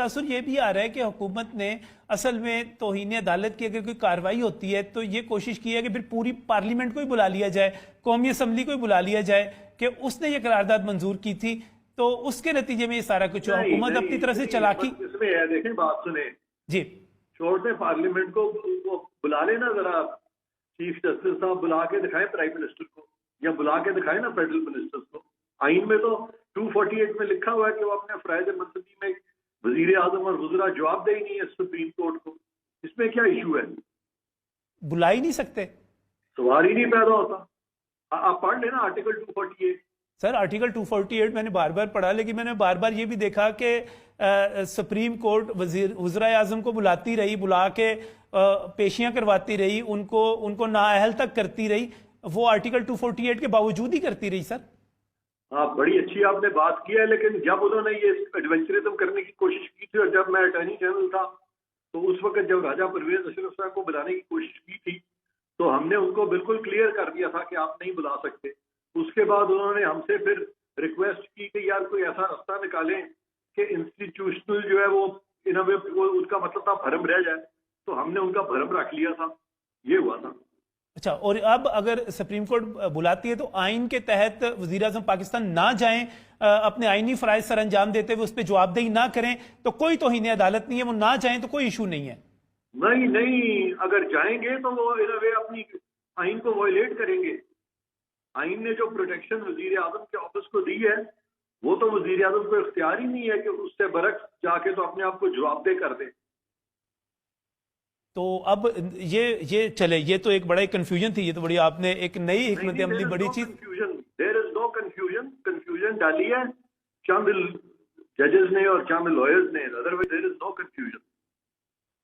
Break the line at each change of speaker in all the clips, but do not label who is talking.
تاثر یہ بھی آ رہا ہے کہ حکومت نے اصل میں توہین عدالت کی اگر کوئی کارروائی ہوتی ہے تو یہ کوشش کی ہے کہ پھر پوری پارلیمنٹ کو ہی بلا لیا جائے، قومی اسمبلی کو ہی بلا لیا جائے کہ اس نے یہ قرارداد منظور کی تھی، تو اس کے نتیجے میں یہ سارا کچھ حکومت اپنی طرف سے چلاکی.
اس میں ہے، دیکھیں بات سنیں
جی
چھوڑ دیں پارلیمنٹ کو، بلا لینا ذرا چیف جسٹس صاحب، بلا کے دکھائیں پرائم منسٹر کو، یا بلا کے دکھائیں نا فیڈرل منسٹر کو. آئین میں تو 248 میں لکھا ہوا ہے کہ وہ اپنے فرائض منصبی میں وزیر اعظم اور وزراء جواب دہ ہی نہیں ہے سپریم کورٹ کو. اس میں کیا ایشو ہے؟
بلا ہی نہیں سکتے،
سوال ہی نہیں پیدا ہوتا. آپ پڑھ لینا آرٹیکل 248.
سر آرٹیکل 248 میں نے بار بار پڑھا، لیکن میں نے بار بار یہ بھی دیکھا کہ سپریم کورٹ وزراء اعظم کو بلاتی رہی، بلا کے پیشیاں کرواتی رہی، ان کو نااہل تک کرتی رہی، وہ آرٹیکل 248 کے باوجود ہی کرتی رہی. سر
ہاں بڑی اچھی آپ نے بات کی ہے، لیکن جب انہوں نے یہ ایڈونچرزم کرنے کی کوشش کی تھی، اور جب میں اٹارنی جنرل تھا تو اس وقت جب راجہ پرویز اشرف صاحب کو بلانے کی کوشش کی تھی تو ہم نے ان کو بالکل کلیئر کر دیا تھا کہ آپ نہیں بلا سکتے. اس کے بعد انہوں نے ہم سے پھر ریکویسٹ کی کہ یار کوئی ایسا راستہ نکالیں کہ انسٹیٹیوشنل جو ہے وہ ان کا مطلب تھا بھرم رہ جائے، تو ہم نے ان کا بھرم رکھ لیا تھا. یہ ہوا تھا.
اچھا، اور اب اگر سپریم کورٹ بلاتی ہے تو آئین کے تحت وزیر اعظم پاکستان نہ جائیں، اپنے آئینی فرائض سر انجام دیتے ہوئے اس پہ جواب دہی نہ کریں تو کوئی توہین عدالت نہیں ہے، وہ نہ جائیں تو کوئی ایشو نہیں ہے.
نہیں، اگر جائیں گے تو وہ اپنی آئین کو وائلیٹ کریں گے. آئین نے جو پروٹیکشن وزیر اعظم کے آفس کو دی ہے وہ تو وزیر اعظم کو اختیار ہی نہیں ہے کہ اس سے برعکس جا کے تو اپنے آپ کو جواب دہ کر دے.
تو اب یہ چلے، یہ تو ایک بڑا کنفیوژن تھی، یہ تو بڑی آپ نے ایک نئی حکمت عملی بڑی چیز.
دیر از نو کنفیوژن ڈالی ہے چند ججز نے اور چند لائرز نے، otherwise there is know confusion.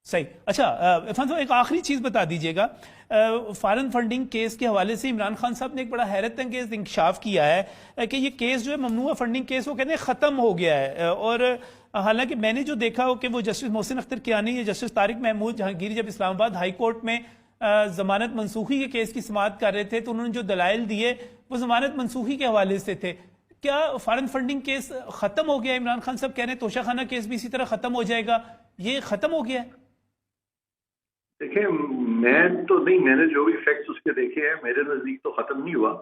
صحیح. اچھا عرفان صاحب، ایک آخری چیز بتا دیجیے گا، فارن فنڈنگ کیس کے حوالے سے عمران خان صاحب نے ایک بڑا حیرت انگیز انکشاف کیا ہے کہ یہ کیس جو ہے ممنوعہ فنڈنگ کیس، وہ کہتے ہیں ختم ہو گیا ہے. اور حالانکہ میں نے جو دیکھا ہو کہ وہ جسٹس محسن اختر کیانی یا جسٹس طارق محمود جہانگیری جب اسلام آباد ہائی کورٹ میں ضمانت منسوخی کے کیس کی سماعت کر رہے تھے تو انہوں نے جو دلائل دیے وہ ضمانت منسوخی کے حوالے سے تھے. کیا فارن فنڈنگ کیس ختم ہو گیا؟ عمران خان صاحب کہہ رہے ہیں توشہ خانہ کیس بھی اسی طرح ختم ہو جائے گا، یہ ختم ہو گیا ہے؟
دیکھیں میں نے جو بھی فیکٹس اس کے دیکھے ہیں، میرے نزدیک تو ختم نہیں ہوا،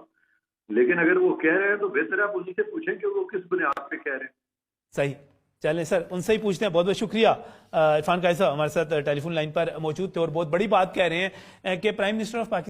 لیکن اگر وہ کہہ رہے ہیں تو بہتر آپ انہیں سے پوچھیں کہ وہ کس بنیاد پہ کہہ رہے ہیں.
صحیح. چلیں سر، ان سے ہی پوچھتے ہیں. بہت بہت شکریہ. عرفان قائد صاحب ہمارے ساتھ ٹیلی فون لائن پر موجود تھے اور بہت بڑی بات کہہ رہے ہیں کہ پرائم منسٹر آف پاکستان